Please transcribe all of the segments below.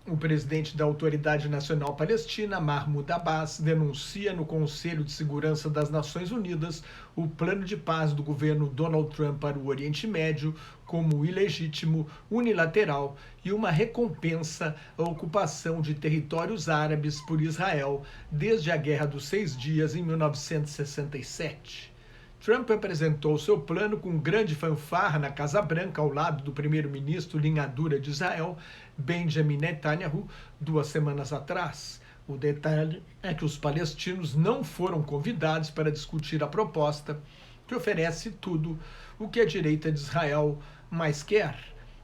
O presidente da Autoridade Nacional Palestina, Mahmoud Abbas, denuncia no Conselho de Segurança das Nações Unidas o plano de paz do governo Donald Trump para o Oriente Médio como ilegítimo, unilateral e uma recompensa à ocupação de territórios árabes por Israel desde a Guerra dos Seis Dias em 1967. Trump apresentou seu plano com grande fanfarra na Casa Branca ao lado do primeiro-ministro linha dura de Israel, Benjamin Netanyahu, 2 semanas atrás. O detalhe é que os palestinos não foram convidados para discutir a proposta, que oferece tudo o que a direita de Israel mais quer: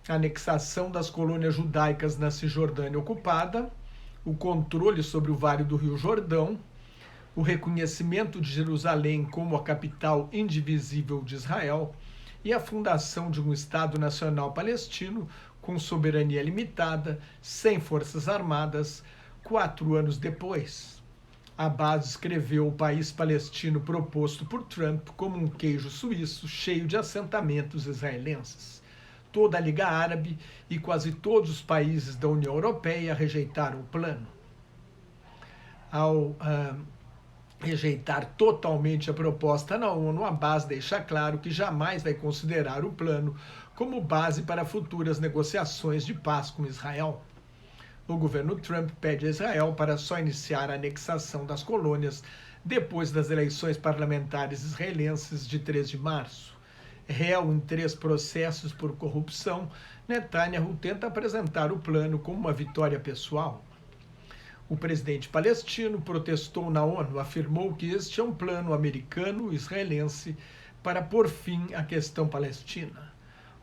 a anexação das colônias judaicas na Cisjordânia ocupada, o controle sobre o Vale do Rio Jordão, o reconhecimento de Jerusalém como a capital indivisível de Israel e a fundação de um Estado Nacional Palestino com soberania limitada, sem forças armadas, 4 anos depois. Abbas descreveu o país palestino proposto por Trump como um queijo suíço cheio de assentamentos israelenses. Toda a Liga Árabe e quase todos os países da União Europeia rejeitaram o plano. Ao rejeitar totalmente a proposta na ONU, Abbas deixa claro que jamais vai considerar o plano como base para futuras negociações de paz com Israel. O governo Trump pede a Israel para só iniciar a anexação das colônias depois das eleições parlamentares israelenses de 3 de março. Réu em 3 processos por corrupção, Netanyahu tenta apresentar o plano como uma vitória pessoal. O presidente palestino protestou na ONU, afirmou que este é um plano americano-israelense para pôr fim à questão palestina.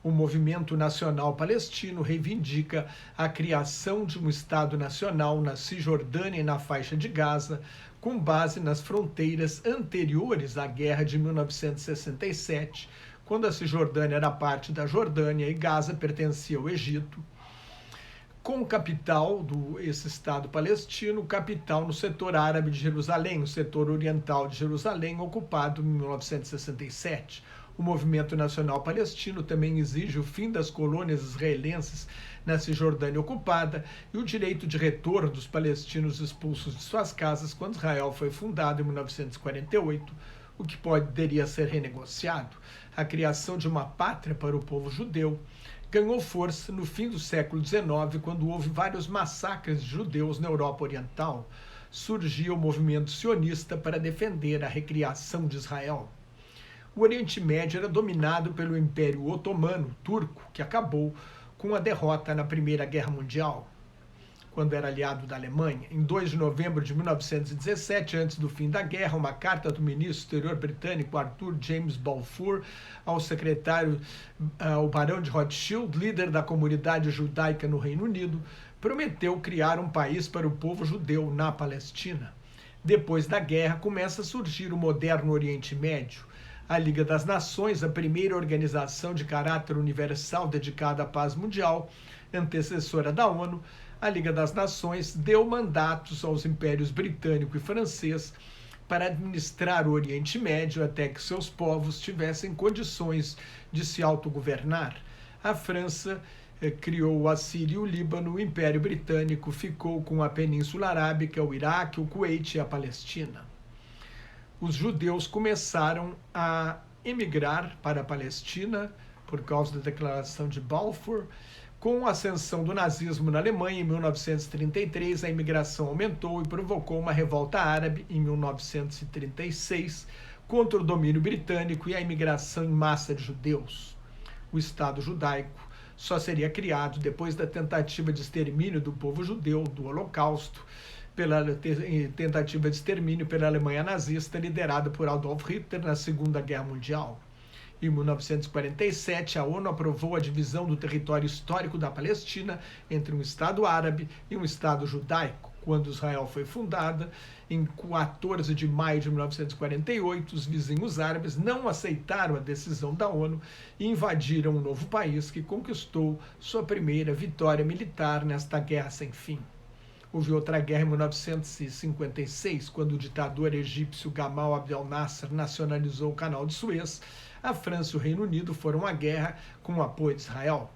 O Movimento Nacional Palestino reivindica a criação de um Estado Nacional na Cisjordânia e na faixa de Gaza, com base nas fronteiras anteriores à Guerra de 1967, quando a Cisjordânia era parte da Jordânia e Gaza pertencia ao Egito, com capital esse Estado palestino, capital no setor árabe de Jerusalém, o setor oriental de Jerusalém, ocupado em 1967. O Movimento Nacional Palestino também exige o fim das colônias israelenses na Cisjordânia ocupada e o direito de retorno dos palestinos expulsos de suas casas quando Israel foi fundado em 1948, o que poderia ser renegociado. A criação de uma pátria para o povo judeu ganhou força no fim do século XIX, quando houve vários massacres de judeus na Europa Oriental. Surgia o movimento sionista para defender a recriação de Israel. O Oriente Médio era dominado pelo Império Otomano Turco, que acabou com a derrota na Primeira Guerra Mundial, quando era aliado da Alemanha. Em 2 de novembro de 1917, antes do fim da guerra, uma carta do ministro do Exterior britânico Arthur James Balfour ao secretário, o Barão de Rothschild, líder da comunidade judaica no Reino Unido, prometeu criar um país para o povo judeu na Palestina. Depois da guerra, começa a surgir o moderno Oriente Médio. A Liga das Nações, a primeira organização de caráter universal dedicada à paz mundial, antecessora da ONU, a Liga das Nações deu mandatos aos impérios britânico e francês para administrar o Oriente Médio até que seus povos tivessem condições de se autogovernar. A França criou a Síria e o Líbano, o Império Britânico ficou com a Península Arábica, o Iraque, o Kuwait e a Palestina. Os judeus começaram a emigrar para a Palestina por causa da Declaração de Balfour. Com a ascensão do nazismo na Alemanha em 1933, a imigração aumentou e provocou uma revolta árabe em 1936 contra o domínio britânico e a imigração em massa de judeus. O Estado judaico só seria criado depois da tentativa de extermínio do povo judeu, do Holocausto, pela tentativa de extermínio pela Alemanha nazista, liderada por Adolf Hitler na Segunda Guerra Mundial. Em 1947, a ONU aprovou a divisão do território histórico da Palestina entre um Estado árabe e um Estado judaico. Quando Israel foi fundada, em 14 de maio de 1948, os vizinhos árabes não aceitaram a decisão da ONU e invadiram um novo país que conquistou sua primeira vitória militar nesta guerra sem fim. Houve outra guerra em 1956, quando o ditador egípcio Gamal Abdel Nasser nacionalizou o Canal de Suez. A França e o Reino Unido foram à guerra com o apoio de Israel.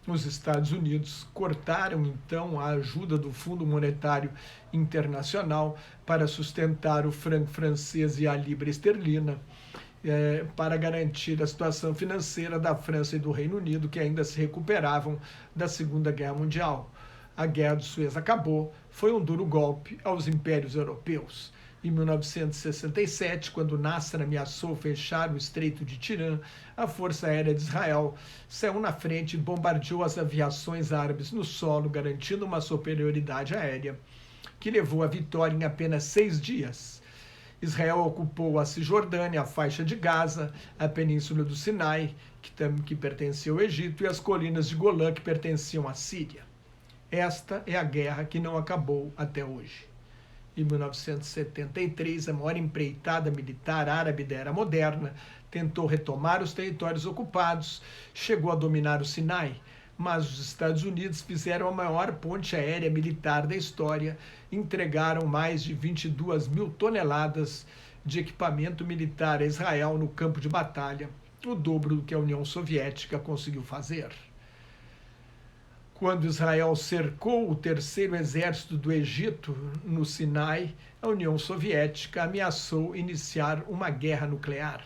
Os Estados Unidos cortaram, então, a ajuda do Fundo Monetário Internacional para sustentar o franco francês e a libra esterlina, para garantir a situação financeira da França e do Reino Unido, que ainda se recuperavam da Segunda Guerra Mundial. A Guerra do Suez acabou, foi um duro golpe aos impérios europeus. Em 1967, quando Nasser ameaçou fechar o Estreito de Tirã, a Força Aérea de Israel saiu na frente e bombardeou as aviações árabes no solo, garantindo uma superioridade aérea que levou à vitória em apenas 6 dias. Israel ocupou a Cisjordânia, a faixa de Gaza, a península do Sinai, que pertencia ao Egito, e as colinas de Golã, que pertenciam à Síria. Esta é a guerra que não acabou até hoje. Em 1973, a maior empreitada militar árabe da Era Moderna tentou retomar os territórios ocupados, chegou a dominar o Sinai, mas os Estados Unidos fizeram a maior ponte aérea militar da história, entregaram mais de 22 mil toneladas de equipamento militar a Israel no campo de batalha, o dobro do que a União Soviética conseguiu fazer. Quando Israel cercou o terceiro exército do Egito no Sinai, a União Soviética ameaçou iniciar uma guerra nuclear.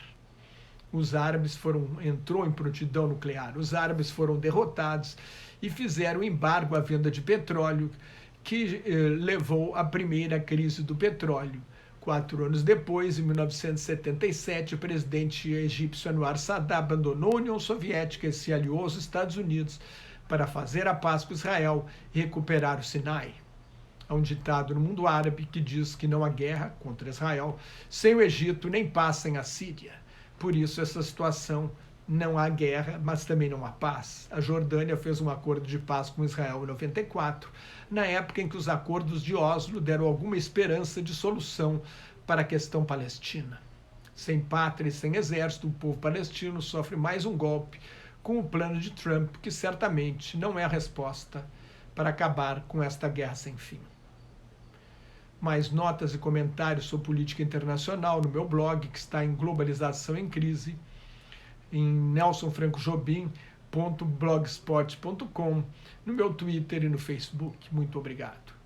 Entrou em prontidão nuclear. Os árabes foram derrotados e fizeram embargo à venda de petróleo, que levou à primeira crise do petróleo. 4 anos depois, em 1977, o presidente egípcio Anwar Sadat abandonou a União Soviética e se aliou aos Estados Unidos para fazer a paz com Israel e recuperar o Sinai. Há um ditado no mundo árabe que diz que não há guerra contra Israel sem o Egito, nem paz sem a Síria. Por isso, essa situação, não há guerra, mas também não há paz. A Jordânia fez um acordo de paz com Israel em 94, na época em que os acordos de Oslo deram alguma esperança de solução para a questão palestina. Sem pátria e sem exército, o povo palestino sofre mais um golpe com o plano de Trump, que certamente não é a resposta para acabar com esta guerra sem fim. Mais notas e comentários sobre política internacional no meu blog, que está em Globalização em Crise, em nelsonfrancojobim.blogspot.com, no meu Twitter e no Facebook. Muito obrigado.